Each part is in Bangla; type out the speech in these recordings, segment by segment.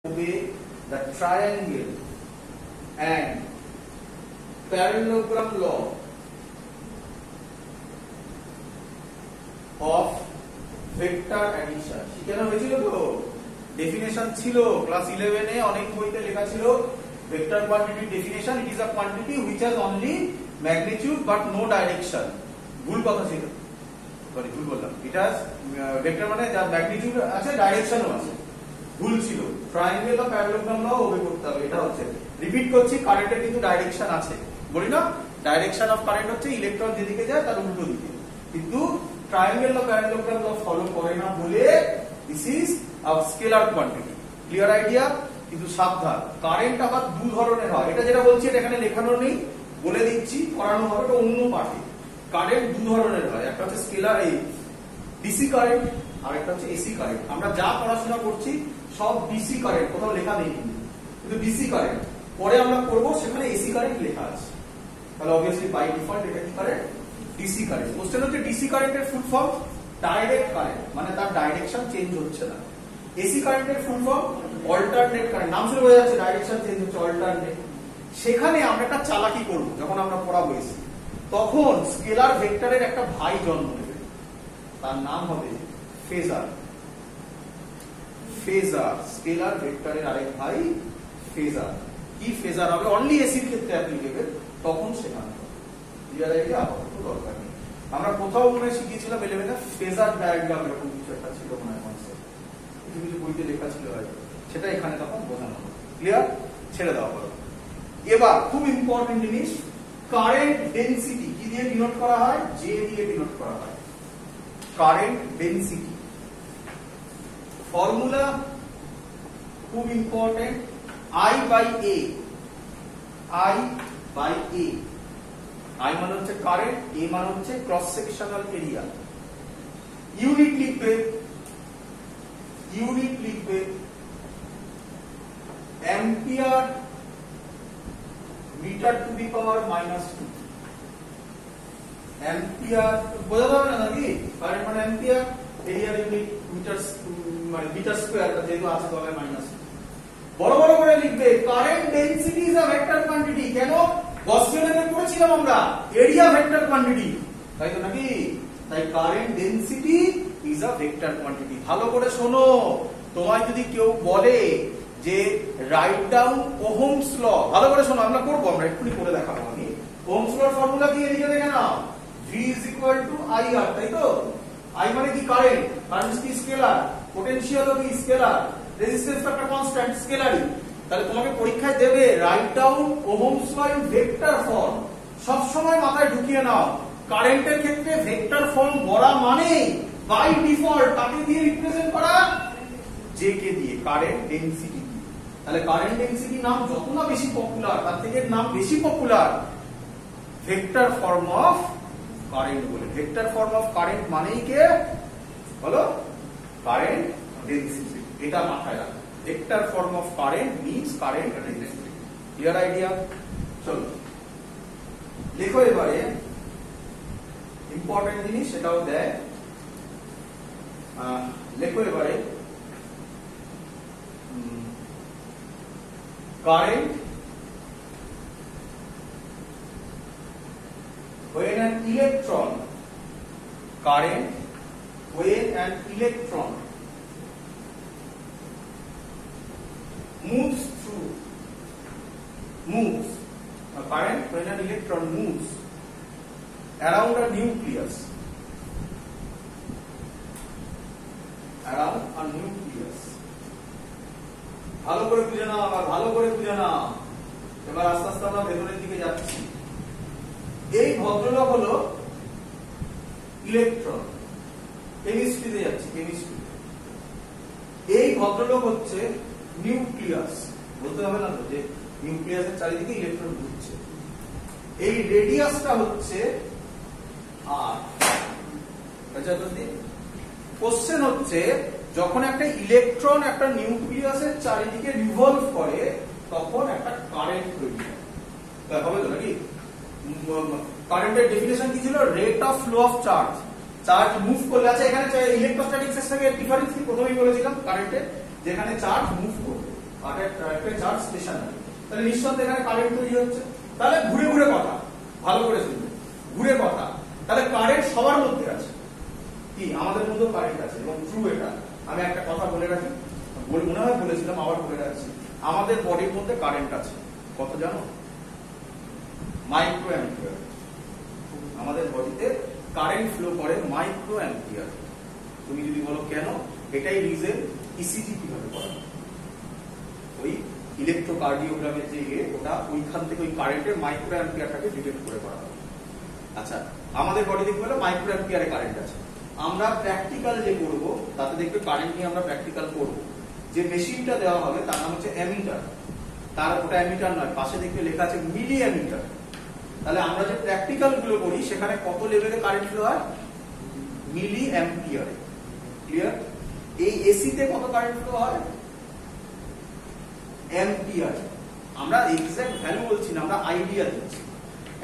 obey the triangle and parallelogram law of vector addition শিখানো হয়েছিল তো ডেফিনেশন ছিল ক্লাস 11 এ অনেক বইতে লেখা ছিল vector quantity definition it is a quantity which has only magnitude but no direction ভুল কথা ছিল সরি ভুল বললাম it has vector মানে যার ম্যাগনিটিউড আছে ডাইরেকশনও আছে ভুল ছিল ট্রায়াঙ্গেল বা প্যারালেলোগ্রাম লাও ওবে করতে হবে এটা হচ্ছে রিপিট করছি কারেন্টের কিন্তু ডাইরেকশন আছে বলি না ডাইরেকশন অফ কারেন্ট হচ্ছে ইলেকট্রন যেদিকে যায় তার উল্টো দিকে কিন্তু ট্রায়াঙ্গেল বা প্যারালেলোগ্রাম ল ফলো করে না বলে this is a scalar quantity clear idea কিন্তু সাবধান কারেন্ট আবার দু ধরনের হয় এটা যেটা বলছি এটা এখানে লেখানো নেই বলে দিচ্ছি পড়ানো হবে এটা অন্য পাঠে কারেন্ট দু ধরনের হয় একটা হচ্ছে স্কেলার এই ডিসি কারেন্ট আর একটা হচ্ছে এসি কারেন্ট আমরা যা পড়াশোনা করছি সব ডিসি কারেন্ট কোথাও লেখা নেই কিন্তু ডিসি কারেন্ট পরে আমরা করব সেখানে এসি কারেন্ট লেখা আছে তাহলে obviously বাই ডিফল্ট এটা কি কারেন্ট ডিসি কারেন্ট কোশ্চেন হচ্ছে ডিসি কারেন্টের ফুল ফর্ম ডাইরেক্ট কারেন্ট মানে তার ডাইরেকশন চেঞ্জ হচ্ছে না এসি কারেন্টের ফুল ফর্ম অল্টারনেট কারেন্ট নাম শুনে বোঝা যাচ্ছে ডাইরেকশন চেঞ্জ হচ্ছে অল্টারনেট সেখানে আমরা একটা চালাকি করব যখন আমরা পড়াবো এসি তখন স্কেলার ভেক্টরের একটা ভাই জন্ম নেবে তার নাম হবে ফেজার ফেজার স্কেলার ভেক্টরের আরেক ভাই ফেজার কি ফেজার হবে অনলি এসির ক্ষেত্রে অ্যাপ্লিকেবল তখন শেখানো হবে ক্লিয়ার আইডিয়া আপাতত দরকার নেই আমরা কোথাও মনে শিখিয়েছিলাম 11 এ ফেজার ডায়াগ্রাম এরকম কিছু একটা ছিল মনে হয় কনসেপ্ট কিছু কিছু বইতে লেখা ছিল হয়তো সেটা এখানে তখন বোঝানো হবে ক্লিয়ার ছেড়ে দাও বলো এবার খুব ইম্পর্টেন্ট জিনিস কারেন্ট ডেনসিটি কি দিয়ে ডিনোট করা হয় জে দিয়ে ডিনোট করা হয় কারেন্ট ডেনসিটি ফর্মুলা খুব important I by A I by A I মানে হচ্ছে কারেন্ট A মানে হচ্ছে ক্রস সেকশনাল এরিয়া ইউনিট লিখবে ampere metre to the power -2 ampere বোঝা যাবে না নাকি কারেন্ট মানে অ্যাম্পিয়ার এরিয়ার ইউনিট মিটার স্কয়ার যেহেতু আছে তবে মাইনাস বড় বড় করে লিখবে current density is a vector quantity কেন গসপেলে পড়েছিলাম আমরা এরিয়া ভেক্টর কোয়ান্টিটি তাই তো নাকি তাই current density is a vector quantity ভালো করে শোনো তোমায় যদি কেউ বলে যে রাইট ডাউন ওহমস ল ভালো করে শোনো আমরা করব আমরা এক্ষুনি করে দেখাবো আমি ওহমস লর ফর্মুলা কি এদিকে দেখে নাও V IR তাই তো I মানে কি কারেন্ট কারেন্ট কি স্কেলার পোটেনশিয়ালও কি স্কেলার রেজিস্ট্যান্স একটা কনস্ট্যান্ট স্কেলারই তাহলে তোমাকে পরীক্ষায় দেবে write down ohm's law in vector form সব সময় মাথায় ঢুকিয়ে নাও কারেন্টের ক্ষেত্রে ভেক্টর ফর্ম বলা মানে বাই ডিফল্ট তাকে দিয়ে রিপ্রেজেন্ট করা জে কে দিয়ে কারেন্ট ডেনসিটি তাহলে কারেন্ট ডেনসিটি নাম যত না বেশি পপুলার তার থেকে নাম বেশি popular vector form of current বলে ভেক্টর ফর্ম অফ কারেন্ট মানেই কে বলো কারেন্ট ডেনসিটি এটা মাথায় রাখো vector form of current means current density clear idea চলো লেখো এবারে ইম্পর্টেন্ট জিনিস সেটাও দেয় লেখো এবারে current when an electron current when an electron moves a current when an electron moves around a nucleus ভালো করে বুঝে নাও আবার ভালো করে বুঝে নাও এবার আস্তে আস্তে আমরা ভেতরের দিকে যাচ্ছি এই ভদ্রলোক হলো ইলেকট্রন কেমিস্ট্রিতে যাচ্ছে কেমিস্ট্রি এই ভদ্রলোক হচ্ছে নিউক্লিয়াস বলতে হবে না তো যে নিউক্লিয়াসের চারিদিকে ইলেকট্রন ঘুরছে এই রেডিয়াসটা হচ্ছে আর কোশ্চেন হচ্ছে যখন একটা ইলেকট্রন একটা নিউক্লিয়াসের চারিদিকে রিভলভ করে তখন একটা কারেন্ট তৈরি হয় হবে তো নাকি কারেন্টের ডেফিনেশন কি ছিল rate of flow of charge move করলে আছে এখানে ইলেকট্রোস্ট্যাটিক্স এর সঙ্গে ডিফারেন্স কি প্রথমেই বলেছিলাম কারেন্টের যেখানে চার্জ মুভ করবে একটা চার্জ স্টেশনারি, তাহলে নিঃসন্দেহে এখানে কারেন্ট তৈরি হচ্ছে। তাহলে ঘুরে ঘুরে কথা, ভালো করে শুনবে, ঘুরে কথা। তাহলে কারেন্ট সবার মধ্যে আছে, কি আমাদের মধ্যেও কারেন্ট আছে এবং ট্রু এটা। আমি একটা কথা বলে রাখি, মনে হয় বলেছিলাম, আবার বলে রাখছি, আমাদের বডির মধ্যে কারেন্ট আছে কত জানো? Micro ampere. আমাদের বডিতে কারেন্ট ফ্লো করে মাইক্রো অ্যাম্পিয়ার। তুমি যদি বলো কেন, এটাই রিজন ইসিজি কিভাবে করা, ওই ইলেকট্রোকার্ডিওগ্রামের যে ওটা ওইখান থেকে ওই কারেন্টের মাইক্রো অ্যাম্পিয়ারটাকে ডিটেক্ট করে করা হবে। আচ্ছা, আমাদের বডিতে কি বলে মাইক্রো অ্যাম্পিয়ারে কারেন্ট আছে। আমরা প্র্যাকটিক্যাল যে করব তাতে দেখবে কারেন্ট নিয়ে আমরা প্র্যাকটিক্যাল করব। যে মেশিনটা দেওয়া হবে তার নাম হচ্ছে অ্যামিটার। তার ওটা অ্যামিটার নয়, পাশে দেখবে লেখা আছে মিলি অ্যামিটার। তাহলে আমরা যে প্র্যাকটিক্যাল গুলো করি সেখানে কত লেভেলে কারেন্ট ফ্লো হয়? মিলি অ্যাম্পিয়ারে। ক্লিয়ার? এই এসিতে কত কারেন্ট ফ্লো হয়? অ্যাম্পিয়ার। আমরা এক্সাক্ট ভ্যালু বলছি না, আমরা আইডিয়া দিচ্ছি।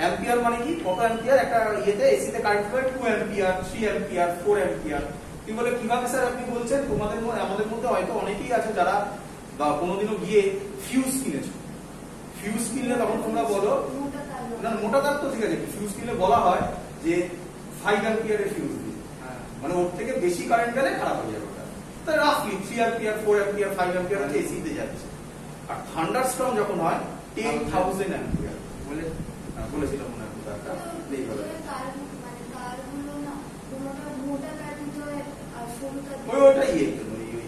অ্যাম্পিয়ার মানে কি? কত অ্যাম্পিয়ার? একটা ইয়েতে এসিতে current flow 2 ampere, 3 ampere, 4 ampere. তুমি বলে কিভাবে স্যার আপনি বলছেন? তোমাদের আমাদের মধ্যে হয়তো অনেকেই আছে যারা কোনোদিনও গিয়ে ফিউজ কিনেছো। ফিউজ কিনলে তখন তোমরা বলো, না মোটা তার তো ঠিক আছে, ফিউজ কিনলে বলা হয় যে 5 অ্যাম্পিয়ারের ফিউজ দিই, মানে ওর থেকে বেশি কারেন্ট গেলে খারাপ হয়ে যাবে ওটা। তাই রাফলি 3 অ্যাম্পিয়ার, 4 অ্যাম্পিয়ার, 5 অ্যাম্পিয়ার হচ্ছে এসিতে যাচ্ছে। আর থান্ডারস্টর্ম যখন হয় 10,000 অ্যাম্পিয়ার বলে বলেছিলাম মনে হয় একটা এইভাবে। ওইটা ইয়ে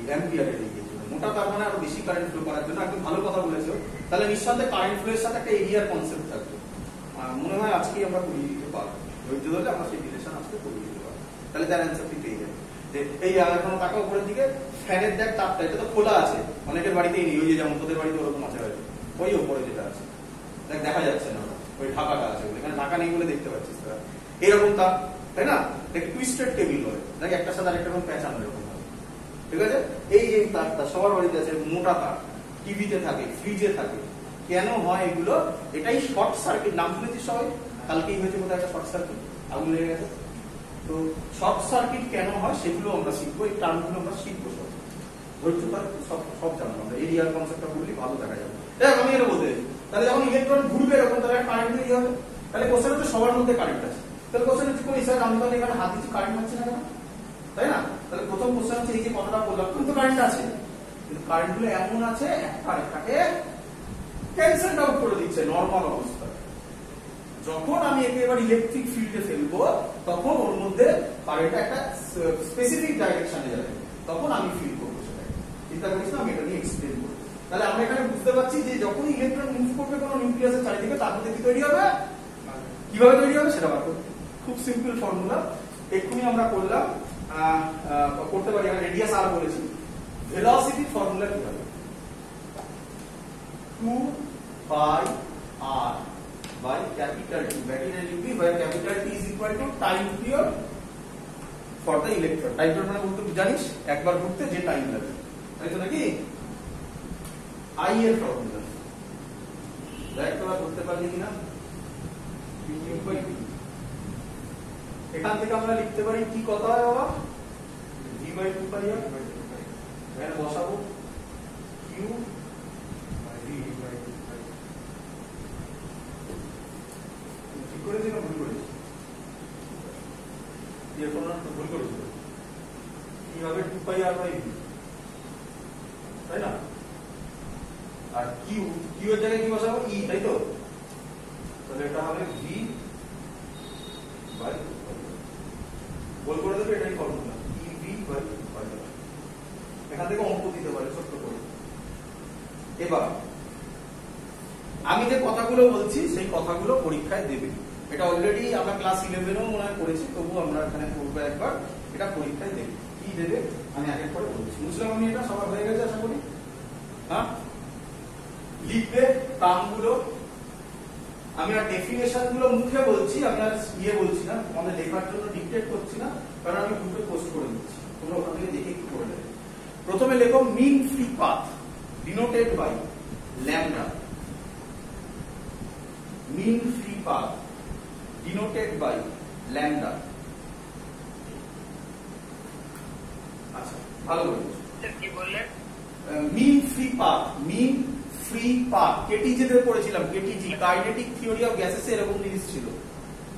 অ্যাম্পিয়ারের ইয়ে জন্য, মোটা তার মানে আরো বেশি কারেন্ট ফ্লো করার জন্য। একদম ভালো কথা বলেছো। তাহলে নিঃসন্দেহে কারেন্ট ফ্লো এর সাথে একটা এরিয়ার কনসেপ্ট থাকবে। মনে হয় আজকেই আমরা করিয়ে দিতে পারবো, ধৈর্য ধরলে আমরা সেই রিলেশন আজকে করিয়ে দিতে পারবো। তাহলে তার অ্যান্সারটি পেয়ে যাবে। যে এই এখন তাকাও উপরের দিকে, ফ্যানের দেখ তাপটা, এটা তো খোলা আছে, অনেকের বাড়িতেই নেই, ওই যে যেমন তোদের বাড়িতে ওরকম আছে হয়তো, ওই উপরে যেটা আছে দেখ দেখা যাচ্ছে না, ওই ঢাকাটা আছে, এখানে ঢাকা নেই বলে দেখতে পাচ্ছিস তারা। এইরকম তাপ, তাই না? দেখ টুইস্টেড টেবিল বলে, দেখ একটা সাথে আরেকটা রকম প্যাঁচানো এরকম, ঠিক আছে? এই যে তারটা সবার বাড়িতে আছে, মোটা তার, টিভিতে থাকে, ফ্রিজে থাকে। কেন হয় এগুলো? এটাই শর্ট সার্কিট। নাম শুনেছিস সবাই? কালকেই হয়েছে কোথায় একটা শর্ট সার্কিট, আগুন লেগে গেছে। তো শর্ট সার্কিট কেন হয় সেগুলো আমরা শিখবো, এই টার্মগুলো আমরা শিখবো সব। ধৈর্য ধরে সব জানবো আমরা। এরিয়ার কনসেপ্টটা বললি ভালো দেখা যাবে। দেখ আমি এটা বলতে, তাহলে যখন ইলেকট্রন ঘুরবে এরকম, তাহলে কারেন্ট তৈরি হবে। তাহলে কোশ্চেন হচ্ছে সবার মধ্যে কারেন্ট আছে। তাহলে কোশ্চেন হচ্ছে কই স্যার আমি তাহলে এখানে হাত দিচ্ছি কারেন্ট হচ্ছে না কেন? তাই না? তাহলে প্রথম কোশ্চেন হচ্ছে এই যে কথাটা বললাম, কিন্তু কারেন্ট আছে, কিন্তু কারেন্ট গুলো এমন আছে একটা আরেকটাকে ক্যান্সেল আউট করে দিচ্ছে নরমাল অবস্থায়। যখন আমি একে এবার ইলেকট্রিক ফিল্ডে ফেলবো তখন ওর মধ্যে কারেন্টটা একটা স্পেসিফিক ডাইরেকশনে যাবে, তখন আমি ফিল করবো সেটাকে। চিন্তা করিস না, আমি এটা নিয়ে এক্সপ্লেন করবো। তাহলে আমরা এখানে বুঝতে পারছি যে যখনই ইলেকট্রন মুভ করবে কোনো নিউক্লিয়াসের চারিদিকে, তার মধ্যে কি তৈরি হবে, কিভাবে তৈরি হবে সেটা বার করবো। খুব সিম্পল ফর্মুলা, এক্ষুনি আমরা করলাম, করতে পারি। রেডিয়াস আর বলেছি, ভেলোসিটি ফর্মুলা কি হবে? 2 pi r by capital T, where capital T is equal to time period for the electron. Time period মানে বলতে জানিস একবার ঘুরতে যে টাইম লাগে, তাই তো নাকি? I এর ফর্মুলা দেখ তোরা করতে পারলি কিনা? এখান থেকে আমরা লিখতে পারি কি কত হয় বাবা? v/2 pi r। এখানে বসাবো q ঠিক করেছি না ভুল করেছি? ভুল করেছিল, কিভাবে 2 pi r by v, তাই না? আর q এর জায়গায় কি বসাবো? e, তাই তো? তাহলে এটা হবে v by 2 pi। বল করে দেবে, এটাই ফর্মুলা, ev by 2 pi। এখান থেকে অঙ্ক দিতে পারে ছোট্ট করে। এবার আমি যে কথাগুলো বলছি সেই কথাগুলো পরীক্ষায় দেবে। এটা অলরেডি আমরা ক্লাস 11এও মনে হয় করেছি, তবু আমরা এখানে করবো একবার। এটা পরীক্ষায় দেবে। কি দেবে আমি এক এক করে বলছি। বুঝলাম আমি? এটা সবার হয়ে গেছে আশা করি। হ্যাঁ, লিখবে টার্মগুলো। আমি আর ডেফিনেশন গুলো মুখে বলছি, আমি আর বলছি না, আমাদের লেখার জন্য ডিকটেট করছি না, কারণ আমি গ্রুপে পোস্ট করে দিচ্ছি, তোমরা ওখান থেকে দেখে একটু করে নেবে। প্রথমে লেখো mean free path denoted by lambda. mean free path denoted by lambda। আচ্ছা ভালো করে কি বললেন? mean free path, mean free path. KTG তে পড়েছিলাম, KTG kinetic theory of gases এরকম জিনিস ছিল,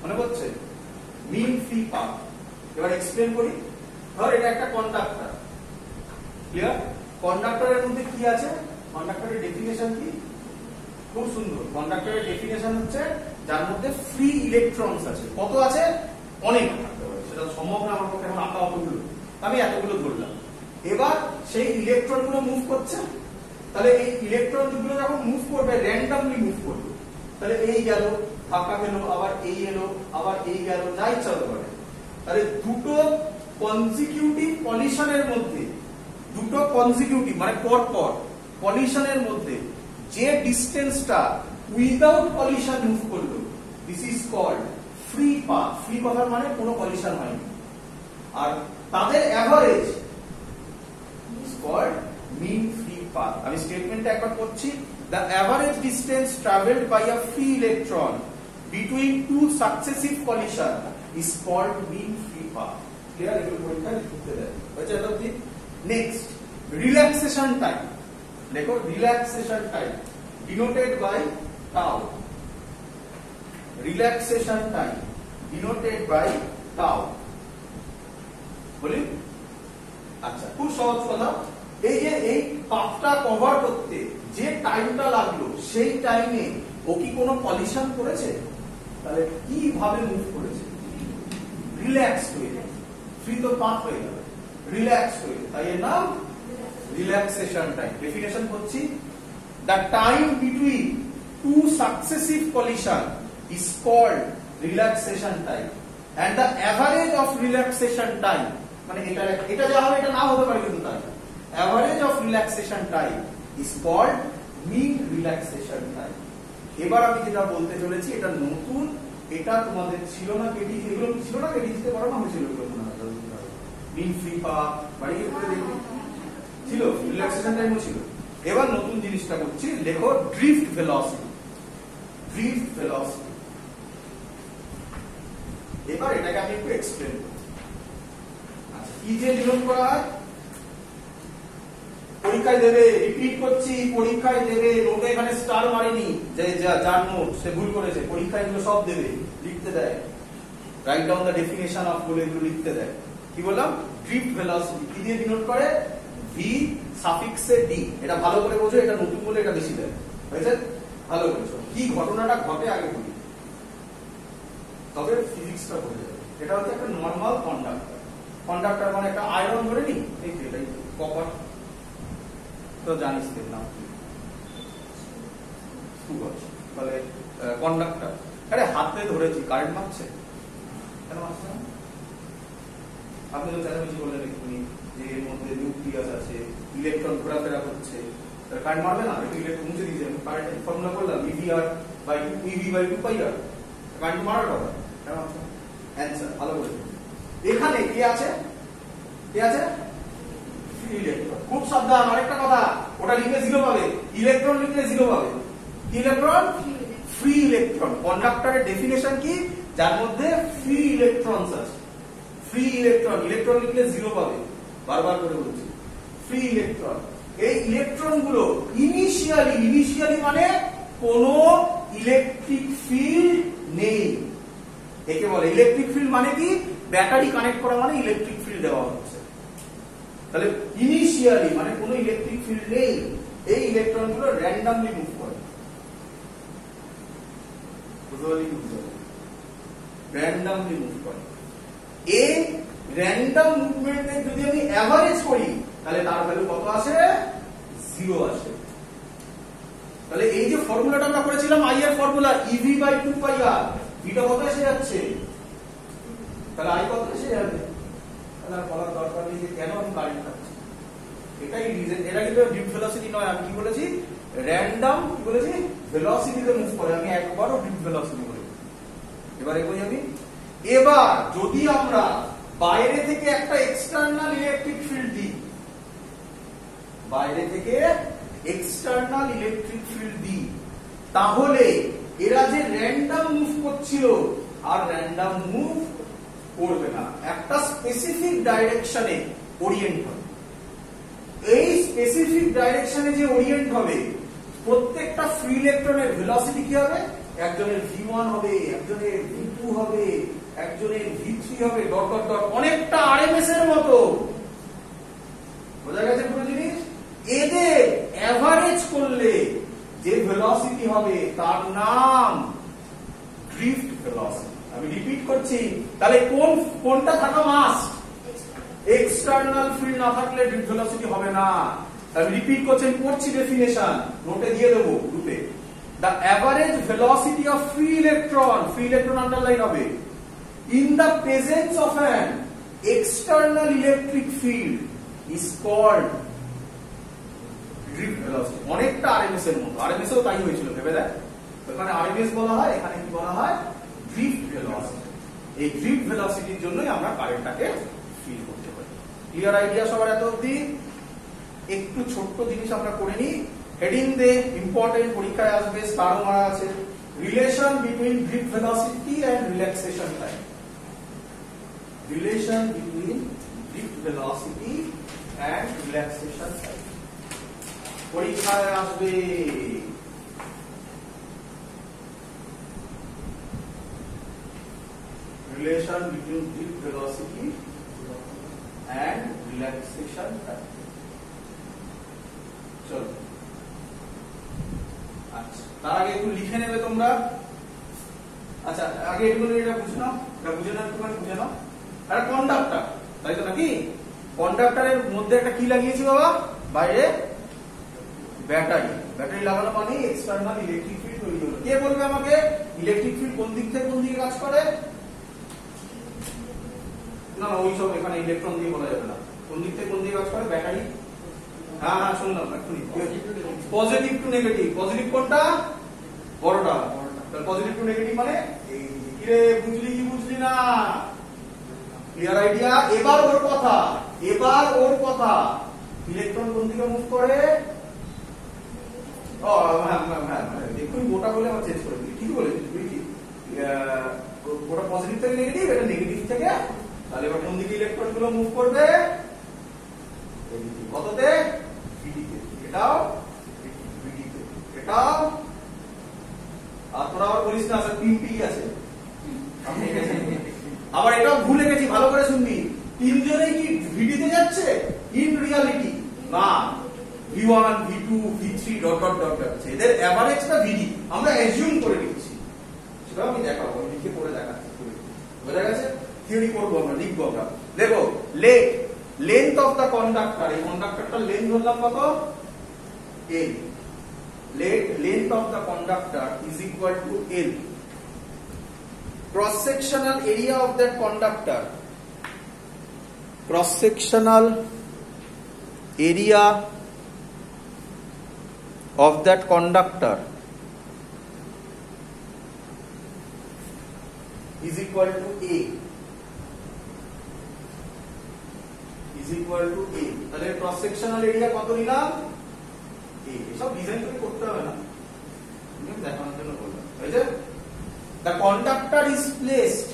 মনে পড়ছে? Mean free path. এবার এক্সপ্লেন করি। ধর এটা একটা কন্ডাক্টর, ক্লিয়ার? কন্ডাক্টরের মধ্যে কি আছে? কন্ডাক্টরের ডেফিনেশন কি? খুব সুন্দর। কন্ডাক্টরের ডেফিনেশন হচ্ছে যার মধ্যে ফ্রি ইলেকট্রনস আছে। কত আছে? অনেক থাকতে পারে, সেটা সম্ভব না আমার পক্ষে এখন আঁকা অতগুলো, আমি এতগুলো ধরলাম। এবার সেই ইলেকট্রন গুলো মুভ করছে, তাহলে এই ইলেকট্রন গুলো যখন মুভ করবে র্যান্ডমলি মুভ করবে, তাহলে এই গেল, ধাক্কা গেল, আবার এই এলো, আবার এই গেল, যা ইচ্ছা হতে পারে। তাহলে দুটো কনজিকিউটিভ কলিশনের মধ্যে, দুটো কনজিকিউটিভ মানে পর পর কলিশনের মধ্যে যে ডিসটেন্সটা উইদাউট কলিশন মুভ করলো, this is called free path. Free কথার মানে কোনো কলিশন হয়নি, আর তাদের average is called mean free path. আমি স্টেটমেন্টটা একবার করছি। The average distance traveled by a free electron between two successive collision is called mean free path. Clear? এগুলো পরীক্ষায় লিখতে দেয়। হয়েছে এটা ঠিক? Next, relaxation time. দেখো relaxation time denoted by tau. Relaxation time denoted by tau. বলি? আচ্ছা, খুব সহজ কথা। এই যে এই পাথটা কভার করতে যে টাইমটা লাগলো, সেই টাইমে ও কি কোনো কলিশন করেছে? তাহলে কিভাবে মুভ করেছে? রিল্যাক্স হয়ে গেছে। ফ্রি তো পাথ হয়ে গেল, রিল্যাক্স হয়ে, তাই এর নাম রিল্যাক্সেশন টাইম। ডেফিনেশন করছি, the time between two successive collision is called relaxation time, and the average of relaxation time, মানে এটা যা হবে এটা না হতে পারে কিন্তু তাই, average of relaxation time is called mean relaxation time. এবার আমি যেটা বলতে চলেছি এটা নতুন, এটা তোমাদের ছিল না কেটিজি, এগুলো ছিল না কেটিজিতে পড়ানো হয়েছিল মিন ফ্রি পাথ, বাড়িয়ে করে দেখি ছিল, রিল্যাক্সেশন টাইমও ছিল। এবার নতুন জিনিসটা করছি, লেখো ড্রিফট ভেলোসিটি। ড্রিফট ভেলোসিটি, এবার এটাকে আমি একটু এক্সপ্লেন করব। আচ্ছা, কি যে ডিনোট করা হয়? পরীক্ষায় দেবে, রিপিট করছি, পরীক্ষায় দেবে, নোটে এখানে স্টার মারিনি, যে যার নোট সে ভুল করেছে, পরীক্ষায় এগুলো সব দেবে, লিখতে দেয়, write down the definition of বলে এগুলো লিখতে দেয়। কি বললাম? ড্রিফট ভেলোসিটি কি দিয়ে ডিনোট করে? ভি সাফিক্সে ডি। এটা ভালো করে বোঝো, এটা নতুন বলে এটা বেশি দেয়, হয়েছে? ভালো করেছো। কি ঘটনাটা ঘটে আগে বলি, তবে ফিজিক্সটা বোঝা যাবে। এটা হচ্ছে একটা নর্মাল কন্ডাক্টর। কন্ডাক্টর মানে একটা আয়রন ধরে নি, এই যে এটাই কপার, তো জানিস এর নাম কি? তাহলে কন্ডাক্টর। আরে হাতে ধরেছি, কারেন্ট মারছে কেন? মারছে না? আপনি তো চেঁচামেচি বললেন এক্ষুনি যে এর মধ্যে নিউক্লিয়াস আছে, ইলেকট্রন ঘোরাফেরা করছে, কারেন্ট মারবে না? একটু ইলেকট্রন মুছে দিয়েছে, কারেন্ট ফর্মুলা করলাম EVR by 2 EV by 2 pi R, current মারার কথা কেন মারছে? অ্যান্সার ভালো করে। এখানে কি আছে? কি আছে? ইলেকট্রন। খুব সাবধান, আরেকটা কথা, ওটা লিখলে 0 পাবে, ইলেকট্রন লিখলে 0 পাবে। Electron free electron. কন্ডাক্টরের ডেফিনেশন কি? যার মধ্যে ফ্রি ইলেকট্রনস আছে। ফ্রি ইলেকট্রন, ইলেকট্রন লিখলে 0 পাবে, বারবার করে বলছি, ফ্রি ইলেকট্রন। এই ইলেকট্রন গুলো ইনিশিয়ালি মানে কোনো ইলেকট্রিক ফিল্ড নেই, একে বলে ইলেকট্রিক ফিল্ড। মানে কি? ব্যাটারি কানেক্ট করা মানে ইলেকট্রিক ফিল্ড দেওয়া হচ্ছে। তাহলে ইনিশিয়ালি মানে কোনো ইলেকট্রিক ফিল্ড নেই, এই ইলেকট্রন গুলো র্যান্ডমলি মুভ করে। র্যান্ডমলি মুভ করে। এই র্যান্ডম মুভমেন্টের যদি আমি অ্যাভারেজ করি, তাহলে তার ভ্যালু কত আসে? 0 আসে। তাহলে এই যে ফর্মুলাটা আমরা করেছিলাম, আই এর ফর্মুলা ইভি বাই 2 পাই আর, ভিটা কত এসে যাচ্ছে? তাহলে আই কত এসে যাবে? তাহলে বলার দরকার নেই যে কেন আমি কারেন্ট পাচ্ছি, এটাই রিজন। এটা কিন্তু ড্রিফট ভেলোসিটি নয়, আমি কি বলেছি? র্যান্ডম কি বলেছি? ভেলোসিটিতে মুভ করে। আমি একবারও ড্রিফট ভেলোসিটি বলি। এবারে কই আমি? এবার যদি আমরা বাইরে থেকে একটা এক্সটার্নাল ইলেকট্রিক ফিল্ড দিই, বাইরে থেকে এক্সটার্নাল ইলেকট্রিক ফিল্ড দিই, তাহলে এরা যে র্যান্ডম মুভ করছিল আর র্যান্ডম মুভ করবে না, একটা স্পেসিফিক ডাইরেকশনে ওরিয়েন্ট হবে। এই স্পেসিফিক ডাইরেকশনে যে ওরিয়েন্ট হবে, প্রত্যেকটা ফ্রি ইলেকট্রনের ভেলোসিটি কি হবে, একজনের v1 হবে, একজনের v2 হবে, একজনের v3 হবে, ডট ডট ডট, অনেকটা আরএমএস এর মতো। বোঝা গেছে পুরো জিনিস? এদের এভারেজ করলে যে ভেলোসিটি হবে তার নাম ড্রিফট ভেলোসিটি। আমি রিপিট করছি, তাহলে কোনটা থাকা মাস্ট? এক্সটার্নাল ফিল্ড না থাকলে ড্রিফট ভেলোসিটি হবে না। আমি রিপিট করছি, পড়ছি ডেফিনেশন, নোটে দিয়ে দেবো গ্রুপে। The average velocity of free electron underline হবে, in the presence of an external electric field is called drift velocity। অনেকটা আরএমএস এর মতো, আরএমএস এও তাই হয়েছিল, ভেবে দেখ। এখানে আরএমএস বলা হয়, এখানে কি বলা হয়? Drift velocity. এই ড্রিফট ভেলোসিটির জন্যই আমরা কারেন্টটাকে ফিল করতে পারি। ক্লিয়ার আইডিয়া সবার এত অবধি? একটু ছোট্ট জিনিস আমরা করে নিই, হেডিং দে, ইম্পর্টেন্ট, পরীক্ষায় আসবে, স্টারও মারা আছে। Relation between drift velocity and relaxation time. Relation between drift velocity and relaxation time পরীক্ষায় আসবে। Relation between drift velocity and relaxation time. চলো, আচ্ছা, তার আগে একটু লিখে নেবে তোমরা। আচ্ছা, আগে একটু এটা বুঝে নাও, এটা বুঝে নাও, একটুখানি বুঝে নাও। একটা কন্ডাক্টর, তাই তো নাকি? কন্ডাক্টরের মধ্যে একটা কি লাগিয়েছি বাবা? বাইরে ব্যাটারি। ব্যাটারি লাগানো মানে এক্সটার্নাল ইলেকট্রিক ফিল্ড তৈরি হলো। কে বলবে আমাকে ইলেকট্রিক ফিল্ড কোন দিক থেকে কোন দিকে কাজ করে? না না, ওইসব এখানে ইলেকট্রন দিয়ে বলা যাবে না। কোন দিক থেকে কোন দিকে কাজ করে? ব্যাটারি। হ্যাঁ হ্যাঁ, শুনলাম এক্ষুনি। Positive two negative. পজিটিভ কোনটা? বড়টা। পজিটিভ টু নেগেটিভ মানে এই কিরে, বুঝলি কি বুঝলি না? Clear idea? এবার ওর কথা, ইলেকট্রন কোন দিকে মুভ করে? ও হ্যাঁ হ্যাঁ হ্যাঁ, দেখুন গোটা বলে আমার চেঞ্জ করে দিই। ঠিক বলেছিস, বুঝলি? ওটা পজিটিভ থেকে নেগেটিভ, এটা নেগেটিভ থেকে। তাহলে এবার কোন দিকে ইলেকট্রন গুলো মুভ করবে? কততে? ভিডিতে। এটাও ভিডিতে, এটাও। আর তোরা আবার বলিস না স্যার পিম্পি আছে, আবার এটাও ভুলে গেছি, ভালো করে শুনবি। তিনজনেই কি ভিডিতে যাচ্ছে? ইন রিয়ালিটি না, v1 v2 v3 dot dot dot যাচ্ছে। এদের এভারেজটা ভিডি আমরা অ্যাজিউম করে নিচ্ছি, সেটা আমি দেখাবো, লিখে পড়ে দেখাচ্ছি। বোঝা গেছে? থিওরি করবো আমরা, লিখবো আমরা। দেখো, লেন্থ অফ দা কন্ডাক্টর, এই কন্ডাক্টরটার লেন্থ ধরলাম কত? L. Length of the conductor is equal to L. Cross sectional area of that conductor, cross sectional area of that conductor is equal to A. তাহলে ক্রস সেকশনাল এরিয়া কত নিলাম? এসব ডিজাইন করে করতে হবে না, দেখানোর জন্য বললাম। বুঝলে? The conductor is placed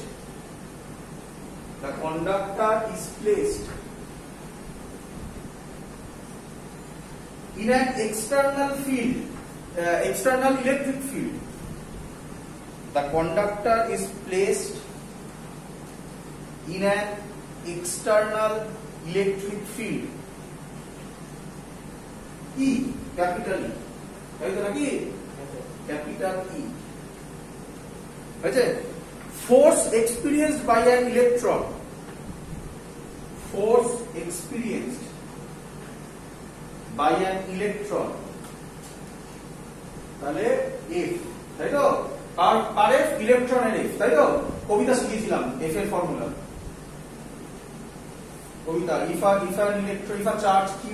in an external electric field. The conductor is placed in an external electric field, E, capital E, তাই তো নাকি? Capital E। বুঝলে? Force experienced by an electron, তাহলে F, তাই তো? আর F ইলেকট্রনের F, তাই তো? কবিতা শিখিয়েছিলাম F এর ফর্মুলা। কবিতা, if a charge Q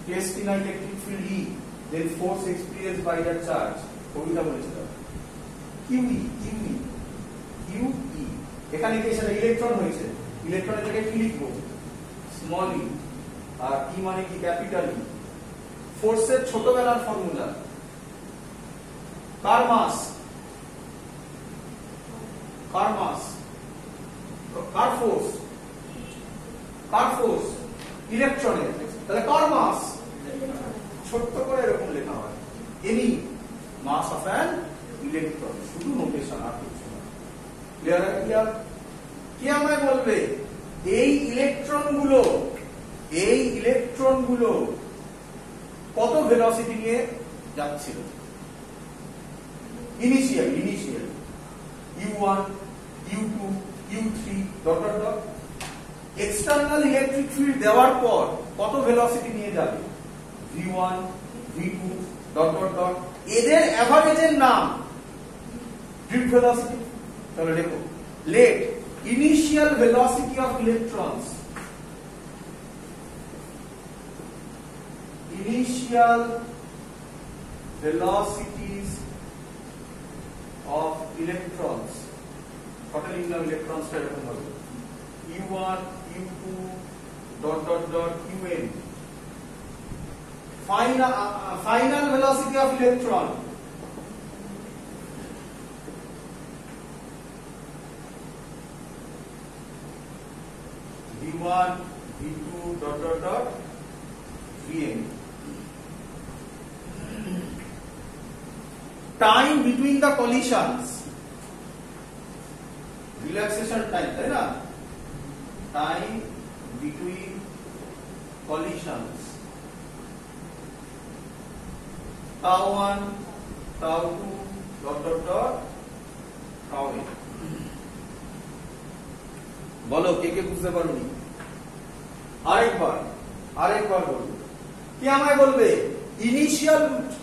placed in an electric field E, then force experienced by that charge, কবিতা বলেছিলাম QE। এখানে কি সেটা ইলেকট্রন হয়েছে, ইলেকট্রনের জায়গায় কি লিখবো? স্মল ই। আর E মানে কি? Capital E। ফোর্সের ছোটবেলার ফর্মুলা, কার মাস, কার ফোর্স ইলেকট্রনের, তাহলে কার মাস ছোট্ট করে এরকম লেখা হয় any mass of an electron, শুধু নোটেশন আর কিছু না। ক্লিয়ার আছে? ক্লিয়ার? কি আমায় বলবে এই ইলেকট্রনগুলো কত ভেলোসিটি নিয়ে যাচ্ছিল initial u1 u2 u3 dot dot dot. External electric field দেওয়ার পর কত ভেলোসিটি নিয়ে যাবে v1 v2 dot dot dot. এদের এভারেজের নাম ড্রিফট ভেলোসিটি। তাহলে দেখো let initial velocity of electrons, initial velocities of electrons, total number of electrons এরকম হবে u1 u2 dot dot dot un। final velocity of electron v1 v2 dot dot dot vn। time between the collisions, relaxation time, তাই না? time between collisions tau 1 tau 2 dot dot dot tau n। বলো কে কে বুঝতে পারোনি? আরেকবার বলবো। কি আমায় বলবে ইনিশিয়াল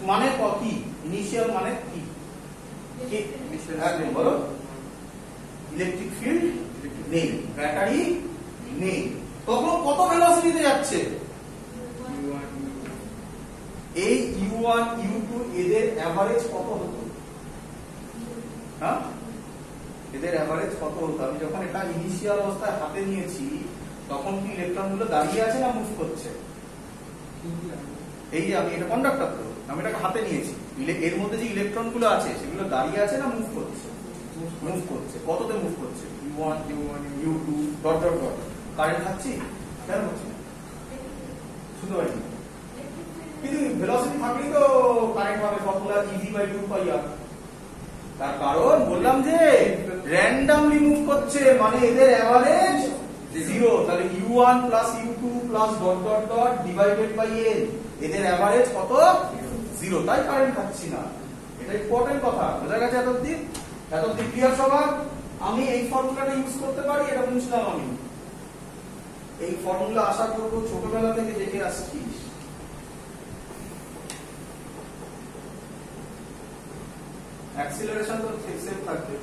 মানে কি? ইনিশিয়াল মানে কি? একদম বলো। ইলেকট্রিক ফিল্ড নেই, ব্যাটারি নেই, তখন কত ভেলোসিটিতে যাচ্ছে? এই u1 u2 এদের এভারেজ কত হতো? হ্যাঁ, এদের এভারেজ কত হতো? আমি যখন এটা ইনিশিয়াল অবস্থায় হাতে নিয়েছি তখন কি ইলেকট্রন গুলো দাঁড়িয়ে আছে না মুভ করছে? এই যে আমি এটা কন্ডাক্টর, তো আমি এটাকে হাতে নিয়েছি, এর মধ্যে যে ইলেকট্রন গুলো আছে সেগুলো দাঁড়িয়ে আছে না মুভ করছে? মুভ করছে। কততে মুভ করছে? u1 u2 dot dot dot. Current খাচ্ছি কেন হচ্ছে? শুনতে পাইনি, কিন্তু ভেলোসিটি থাকলেই তো কারেন্ট হবে। Formula ev/2πr। তার কারণ বললাম যে র্যান্ডমলি মুভ করছে, মানে এদের এভারেজ 0। তাহলে u1 plus u2 plus dot dot dot divided by n, এদের এভারেজ কত? 0। তাই কারেন্ট খাচ্ছি না। এটা ইম্পর্টেন্ট কথা, বোঝা গেছে এতদিন? ক্লিয়ার সবার? আমি এই ফর্মুলাটা ইউজ করতে পারি, এটা বুঝলাম। আমি এই ফর্মুলা আশা করব ছোটবেলা থেকে দেখে আসছি। অ্যাক্সিলারেশন তো সেম থাকবে।